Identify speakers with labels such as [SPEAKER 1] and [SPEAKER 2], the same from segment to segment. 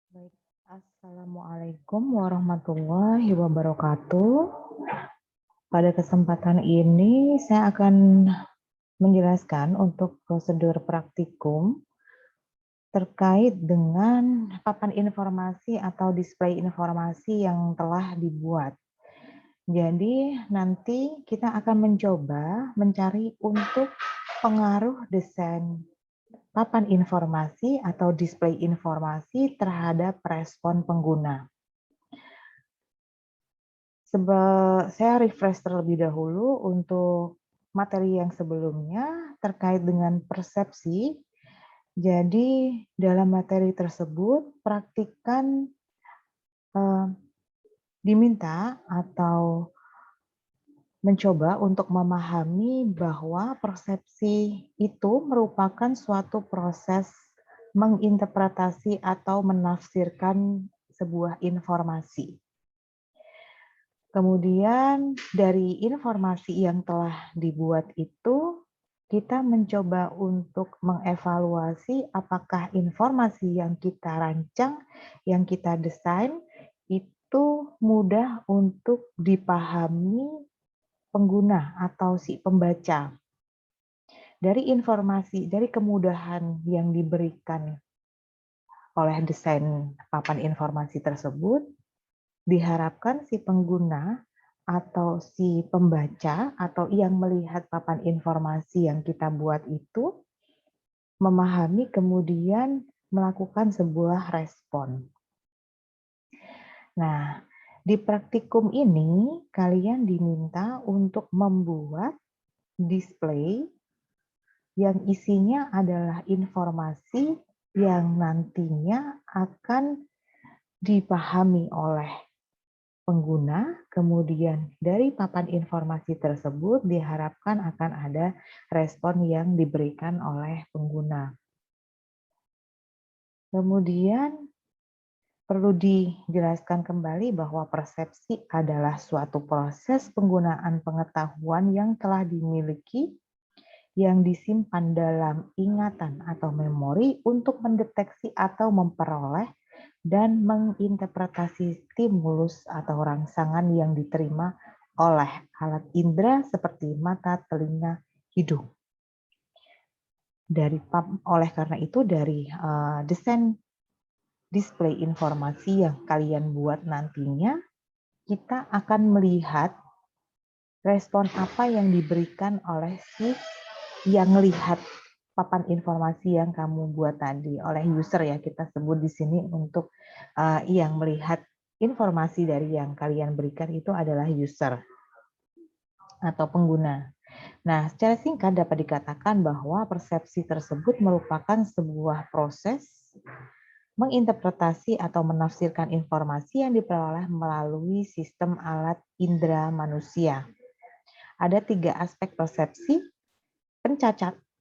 [SPEAKER 1] Baik, Assalamualaikum warahmatullahi wabarakatuh. Pada kesempatan ini saya akan menjelaskan untuk prosedur praktikum terkait dengan papan informasi atau display informasi yang telah dibuat. Jadi nanti kita akan mencoba mencari untuk pengaruh desain papan informasi atau display informasi terhadap respon pengguna. Saya refresh terlebih dahulu untuk materi yang sebelumnya terkait dengan persepsi. Jadi dalam materi tersebut praktikan diminta atau mencoba untuk memahami bahwa persepsi itu merupakan suatu proses menginterpretasi atau menafsirkan sebuah informasi. Kemudian dari informasi yang telah dibuat itu, kita mencoba untuk mengevaluasi apakah informasi yang kita rancang, yang kita desain, itu mudah untuk dipahami pengguna atau si pembaca. Dari informasi, dari kemudahan yang diberikan oleh desain papan informasi tersebut, diharapkan si pengguna atau si pembaca atau yang melihat papan informasi yang kita buat itu memahami kemudian melakukan sebuah respon. Nah, di praktikum ini kalian diminta untuk membuat display yang isinya adalah informasi yang nantinya akan dipahami oleh pengguna, kemudian dari papan informasi tersebut diharapkan akan ada respon yang diberikan oleh pengguna. Kemudian perlu dijelaskan kembali bahwa persepsi adalah suatu proses penggunaan pengetahuan yang telah dimiliki yang disimpan dalam ingatan atau memori untuk mendeteksi atau memperoleh dan menginterpretasi stimulus atau rangsangan yang diterima oleh alat indera seperti mata, telinga, hidung. Oleh karena itu dari desain display informasi yang kalian buat nantinya, kita akan melihat respon apa yang diberikan oleh si yang melihat papan informasi yang kamu buat tadi, oleh user ya, kita sebut di sini untuk yang melihat informasi dari yang kalian berikan itu adalah user atau pengguna. Nah, secara singkat dapat dikatakan bahwa persepsi tersebut merupakan sebuah proses menginterpretasi atau menafsirkan informasi yang diperoleh melalui sistem alat indera manusia. Ada 3 aspek persepsi: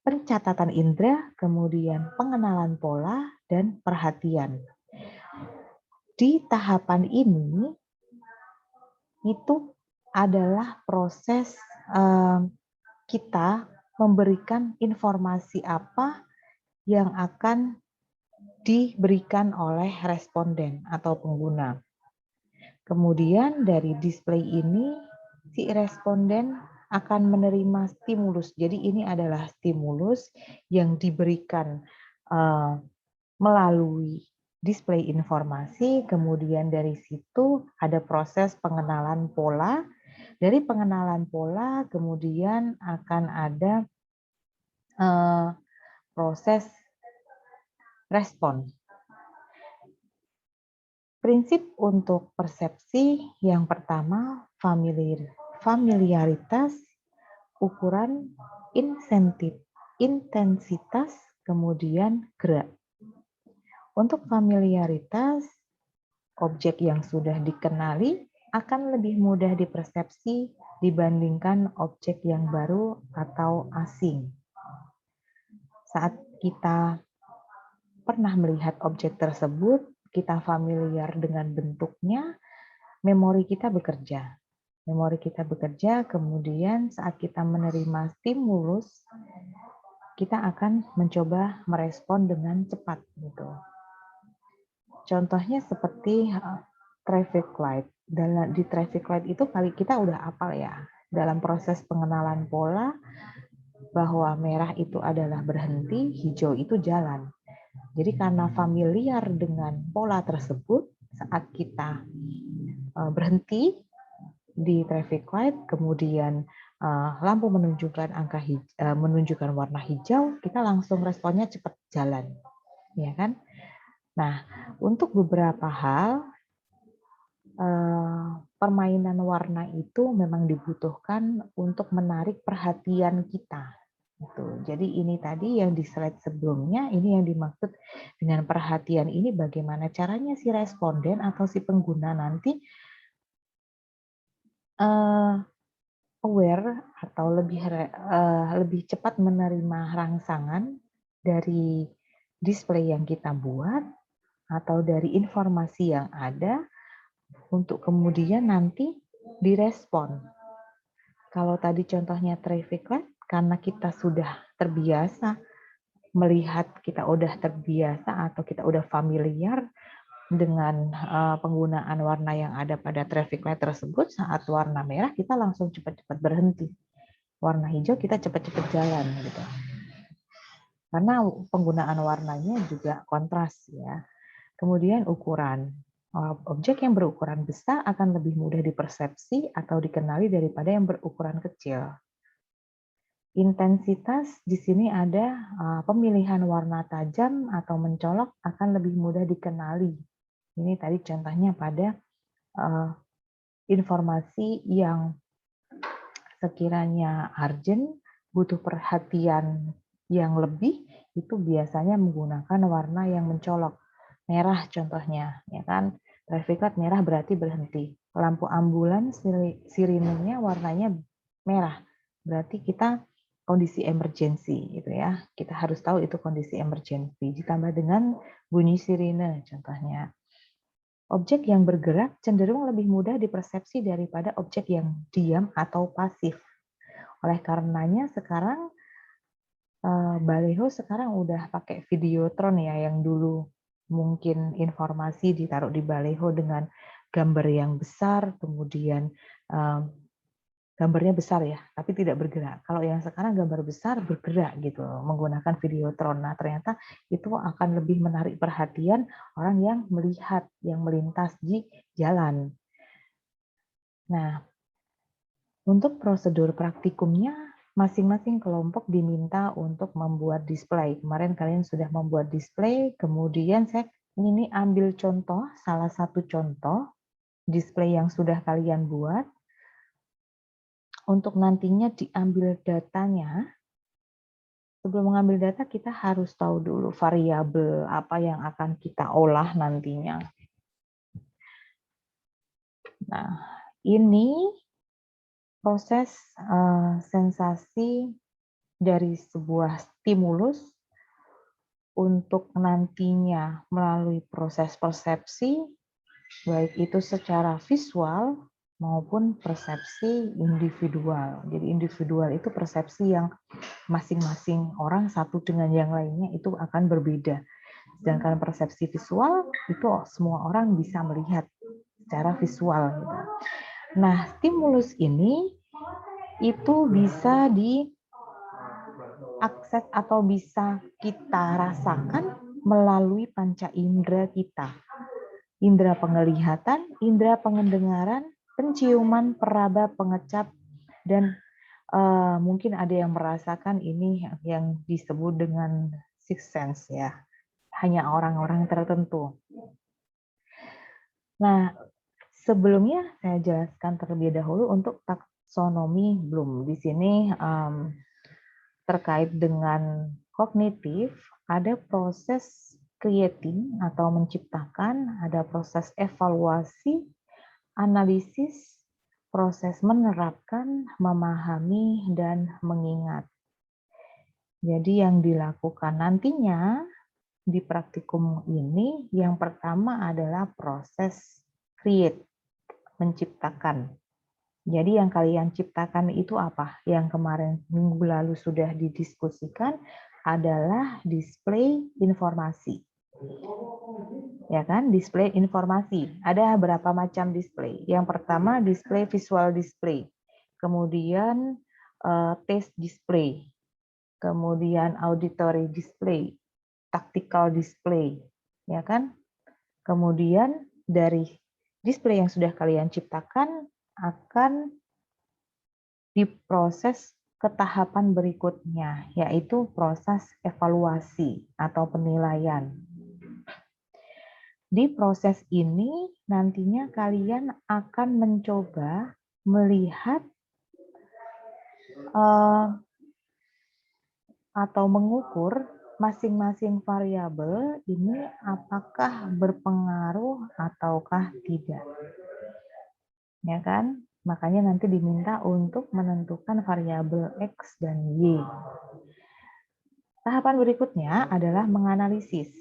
[SPEAKER 1] pencatatan indera, kemudian pengenalan pola, dan perhatian. Di tahapan ini, itu adalah proses kita memberikan informasi apa yang akan diberikan oleh responden atau pengguna. Kemudian dari display ini, si responden akan menerima stimulus. Jadi ini adalah stimulus yang diberikan melalui display informasi, kemudian dari situ ada proses pengenalan pola. Dari pengenalan pola, kemudian akan ada proses respon. Prinsip untuk persepsi yang pertama, familiaritas, ukuran, intensitas, kemudian gerak. Untuk familiaritas, objek yang sudah dikenali akan lebih mudah dipersepsi dibandingkan objek yang baru atau asing. Saat kita pernah melihat objek tersebut, kita familiar dengan bentuknya, memori kita bekerja. Memori kita bekerja, kemudian saat kita menerima stimulus, kita akan mencoba merespon dengan cepat gitu. contohnya seperti traffic light. Di traffic light itu kali kita udah apal ya, dalam proses pengenalan pola bahwa merah itu adalah berhenti, hijau itu jalan. Jadi karena familiar dengan pola tersebut, saat kita berhenti di traffic light, kemudian lampu menunjukkan menunjukkan warna hijau, kita langsung responnya cepat jalan, ya kan? Nah, untuk beberapa hal permainan warna itu memang dibutuhkan untuk menarik perhatian kita. Gitu. Jadi ini tadi yang di slide sebelumnya, ini yang dimaksud dengan perhatian ini bagaimana caranya si responden atau si pengguna nanti aware atau lebih cepat menerima rangsangan dari display yang kita buat atau dari informasi yang ada untuk kemudian nanti direspon. Kalau tadi contohnya traffic light, karena kita sudah terbiasa melihat, kita udah terbiasa atau kita udah familiar dengan penggunaan warna yang ada pada traffic light tersebut, saat warna merah kita langsung cepat-cepat berhenti. Warna hijau kita cepat-cepat jalan gitu. Karena penggunaan warnanya juga kontras ya. Kemudian ukuran. Objek yang berukuran besar akan lebih mudah dipersepsi atau dikenali daripada yang berukuran kecil. Intensitas di sini ada pemilihan warna tajam atau mencolok akan lebih mudah dikenali. Ini tadi contohnya pada informasi yang sekiranya urgent, butuh perhatian yang lebih, itu biasanya menggunakan warna yang mencolok. Merah contohnya, ya kan? Traffic light merah berarti berhenti. Lampu ambulans sirinenya warnanya merah. Berarti kita kondisi emergency gitu ya. Kita harus tahu itu kondisi emergency. Ditambah dengan bunyi sirine contohnya. Objek yang bergerak cenderung lebih mudah dipersepsi daripada objek yang diam atau pasif. Oleh karenanya sekarang baliho sekarang udah pakai videotron ya, yang dulu mungkin informasi ditaruh di baliho dengan gambar yang besar, kemudian gambarnya besar ya, tapi tidak bergerak. Kalau yang sekarang gambar besar bergerak gitu, menggunakan videotron. Nah, ternyata itu akan lebih menarik perhatian orang yang melihat, yang melintas di jalan. Nah, untuk prosedur praktikumnya, masing-masing kelompok diminta untuk membuat display. Kemarin kalian sudah membuat display, kemudian saya ini ambil contoh, salah satu contoh display yang sudah kalian buat. Untuk nantinya diambil datanya, sebelum mengambil data kita harus tahu dulu variabel apa yang akan kita olah nantinya. Nah, ini proses sensasi dari sebuah stimulus untuk nantinya melalui proses persepsi, baik itu secara visual maupun persepsi individual. Jadi individual itu persepsi yang masing-masing orang satu dengan yang lainnya itu akan berbeda. Sedangkan persepsi visual itu semua orang bisa melihat secara visual. Nah, stimulus ini itu bisa diakses atau bisa kita rasakan melalui panca indera kita. Indera penglihatan, indera pendengaran, penciuman, peraba, pengecap, dan mungkin ada yang merasakan ini yang disebut dengan sixth sense ya. Hanya orang-orang tertentu. Nah, sebelumnya saya jelaskan terlebih dahulu untuk taksonomi Bloom. Di sini terkait dengan kognitif, ada proses creating atau menciptakan, ada proses evaluasi, analisis, proses menerapkan, memahami, dan mengingat. Jadi yang dilakukan nantinya di praktikum ini, yang pertama adalah proses create, menciptakan. Jadi yang kalian ciptakan itu apa? Yang kemarin minggu lalu sudah didiskusikan adalah display informasi. Ya kan, display informasi. Ada berapa macam display? Yang pertama display visual display, kemudian taste display, kemudian auditory display, tactical display, ya kan? Kemudian dari display yang sudah kalian ciptakan akan diproses ke tahapan berikutnya, yaitu proses evaluasi atau penilaian. Di proses ini nantinya kalian akan mencoba melihat atau mengukur masing-masing variabel ini apakah berpengaruh ataukah tidak. Ya kan? Makanya nanti diminta untuk menentukan variabel X dan Y. Tahapan berikutnya adalah menganalisis.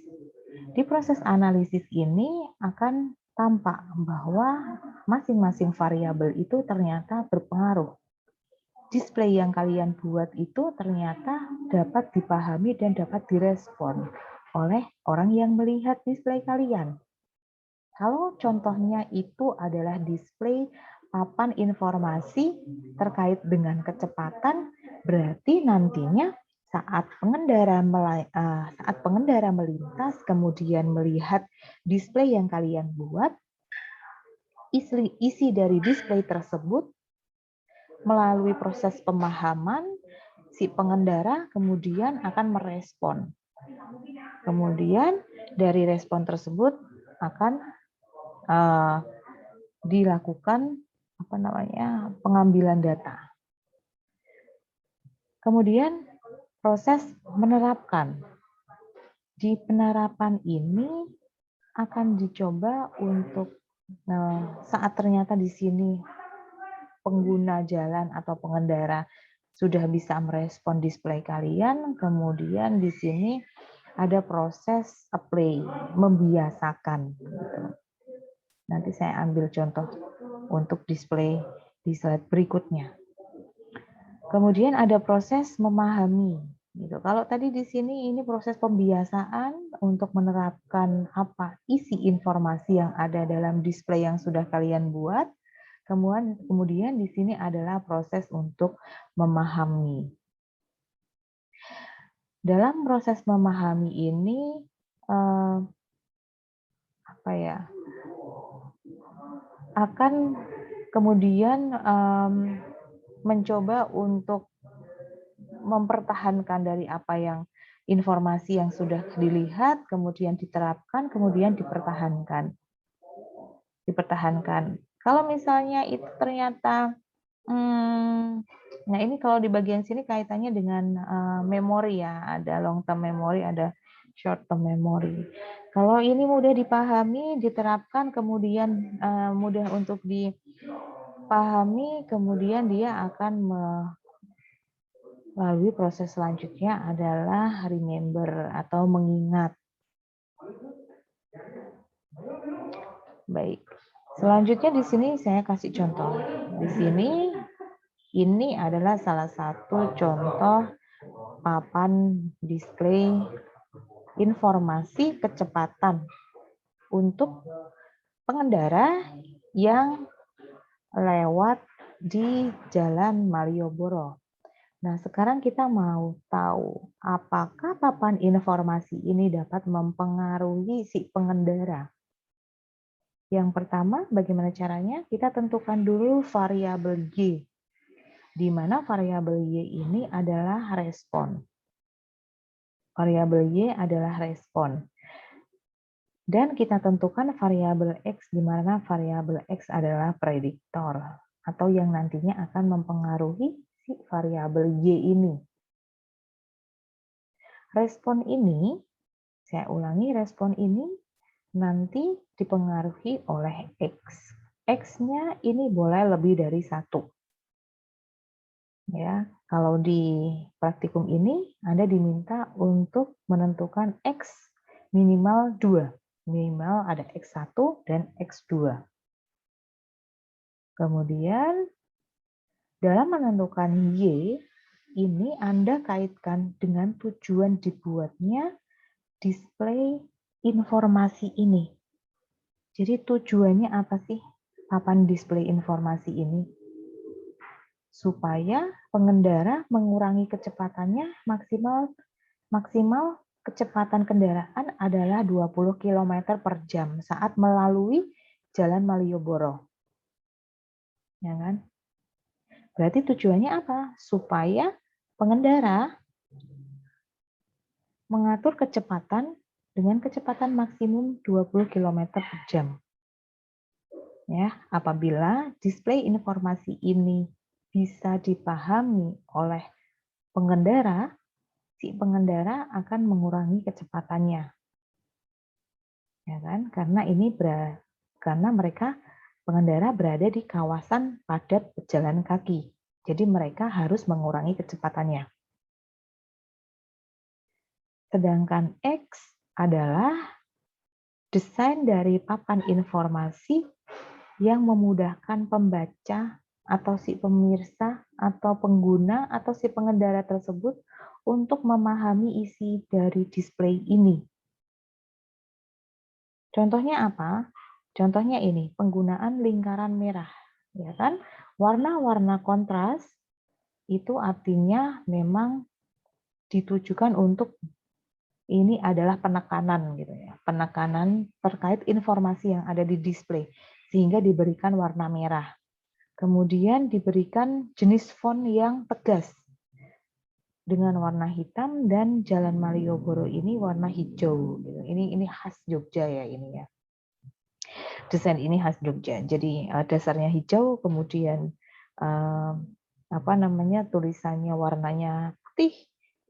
[SPEAKER 1] Di proses analisis ini akan tampak bahwa masing-masing variabel itu ternyata berpengaruh. Display yang kalian buat itu ternyata dapat dipahami dan dapat direspon oleh orang yang melihat display kalian. Kalau contohnya itu adalah display papan informasi terkait dengan kecepatan, berarti nantinya saat pengendara melintas kemudian melihat display yang kalian buat, isi dari display tersebut melalui proses pemahaman, si pengendara kemudian akan merespon. Kemudian dari respon tersebut akan dilakukan pengambilan data. Kemudian proses menerapkan. Di penerapan ini akan dicoba untuk saat ternyata di sini pengguna jalan atau pengendara sudah bisa merespon display kalian, kemudian di sini ada proses apply, membiasakan. Gitu. Nanti saya ambil contoh untuk display di slide berikutnya. Kemudian ada proses memahami. Gitu. Kalau tadi di sini ini proses pembiasaan untuk menerapkan apa isi informasi yang ada dalam display yang sudah kalian buat. Kemudian di sini adalah proses untuk memahami. Dalam proses memahami ini akan kemudian mencoba untuk mempertahankan dari apa yang informasi yang sudah dilihat, kemudian diterapkan, kemudian dipertahankan. Kalau misalnya itu ternyata, nah ini kalau di bagian sini kaitannya dengan memori ya, ada long term memory, ada short term memory. Kalau ini mudah dipahami, diterapkan, kemudian mudah untuk dipahami, kemudian dia akan melalui proses selanjutnya adalah remember atau mengingat. Baik. Selanjutnya di sini saya kasih contoh. Di sini ini adalah salah satu contoh papan display informasi kecepatan untuk pengendara yang lewat di Jalan Malioboro. Nah, sekarang kita mau tahu apakah papan informasi ini dapat mempengaruhi si pengendara. Yang pertama, bagaimana caranya? Kita tentukan dulu variabel Y, di mana variabel Y ini adalah respon. Variabel Y adalah respon. Dan kita tentukan variabel X, di mana variabel X adalah prediktor, atau yang nantinya akan mempengaruhi si variabel Y ini. Respon ini, saya ulangi, respon ini nanti dipengaruhi oleh X. X-nya ini boleh lebih dari 1. Ya, kalau di praktikum ini Anda diminta untuk menentukan X minimal 2. Minimal ada X1 dan X2. Kemudian dalam menentukan Y, ini Anda kaitkan dengan tujuan dibuatnya display informasi ini. Jadi tujuannya apa sih papan display informasi ini? Supaya pengendara mengurangi kecepatannya maksimal kecepatan kendaraan adalah 20 km per jam saat melalui Jalan Malioboro. Ya kan? Berarti tujuannya apa? Supaya pengendara mengatur kecepatan dengan kecepatan maksimum 20 km per jam. Ya, apabila display informasi ini bisa dipahami oleh pengendara, si pengendara akan mengurangi kecepatannya. Ya kan? Karena mereka pengendara berada di kawasan padat pejalan kaki. Jadi mereka harus mengurangi kecepatannya. Sedangkan X adalah desain dari papan informasi yang memudahkan pembaca atau si pemirsa atau pengguna atau si pengendara tersebut untuk memahami isi dari display ini. Contohnya apa? Contohnya ini, penggunaan lingkaran merah, ya kan? Warna-warna kontras itu artinya memang ditujukan untuk ini adalah penekanan gitu ya. Penekanan terkait informasi yang ada di display sehingga diberikan warna merah. Kemudian diberikan jenis font yang tegas dengan warna hitam dan Jalan Malioboro ini warna hijau. Gitu. Ini khas Jogja ya ini ya. Desain ini khas Jogja. Jadi dasarnya hijau, kemudian tulisannya warnanya putih,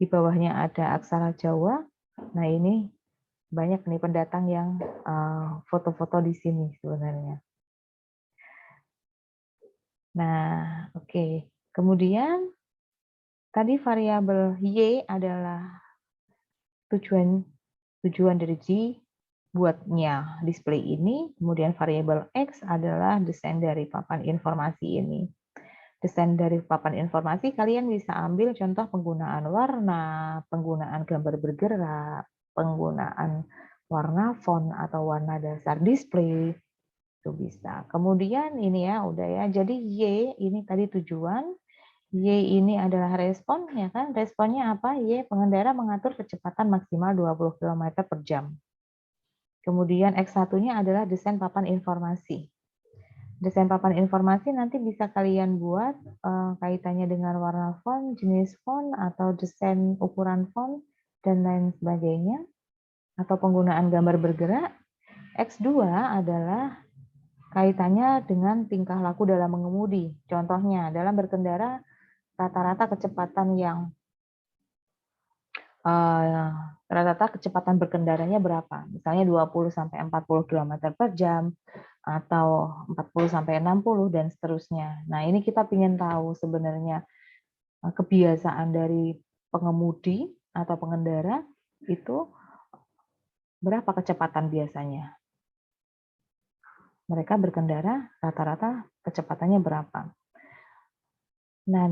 [SPEAKER 1] di bawahnya ada aksara Jawa. Nah ini banyak nih pendatang yang foto-foto di sini sebenarnya. Nah, oke. Kemudian tadi variabel Y adalah tujuan dari G buatnya display ini, kemudian variabel X adalah desain dari papan informasi ini. Desain dari papan informasi kalian bisa ambil contoh penggunaan warna, penggunaan gambar bergerak, penggunaan warna font atau warna dasar display, itu bisa. Kemudian ini ya udah ya, jadi Y ini tadi tujuan, Y ini adalah respon, ya kan? Responnya apa? Y, pengendara mengatur kecepatan maksimal 20 km per jam. Kemudian X1-nya adalah desain papan informasi. Desain papan informasi nanti bisa kalian buat kaitannya dengan warna font, jenis font, atau desain ukuran font, dan lain sebagainya. Atau penggunaan gambar bergerak. X2 adalah kaitannya dengan tingkah laku dalam mengemudi. Contohnya, dalam berkendara, rata-rata kecepatan yang rata-rata kecepatan berkendaranya berapa? Misalnya 20-40 km per jam, atau 40-60, dan seterusnya. Nah, ini kita ingin tahu sebenarnya kebiasaan dari pengemudi atau pengendara itu berapa kecepatan biasanya. Mereka berkendara rata-rata kecepatannya berapa. Nah,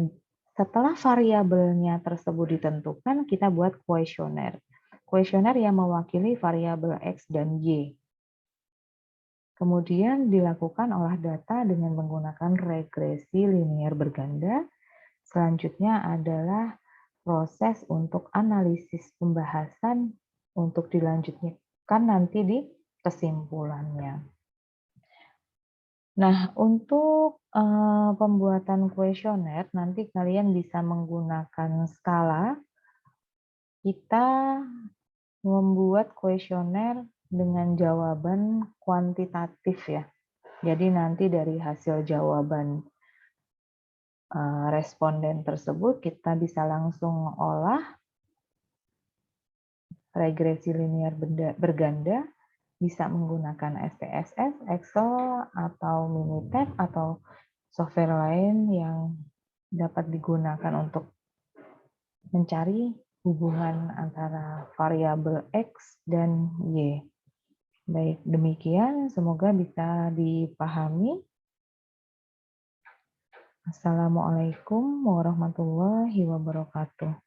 [SPEAKER 1] setelah variabelnya tersebut ditentukan, kita buat kuesioner. Kuesioner yang mewakili variabel X dan Y. Kemudian dilakukan olah data dengan menggunakan regresi linear berganda. Selanjutnya adalah proses untuk analisis pembahasan untuk dilanjutkan nanti di kesimpulannya. Nah, untuk pembuatan kuesioner, nanti kalian bisa menggunakan skala. Kita membuat kuesioner dengan jawaban kuantitatif ya. Jadi nanti dari hasil jawaban responden tersebut, kita bisa langsung olah regresi linear berganda, bisa menggunakan SPSS, Excel, atau Minitab, atau software lain yang dapat digunakan untuk mencari hubungan antara variabel X dan Y. Baik, demikian. Semoga bisa dipahami. Assalamualaikum warahmatullahi wabarakatuh.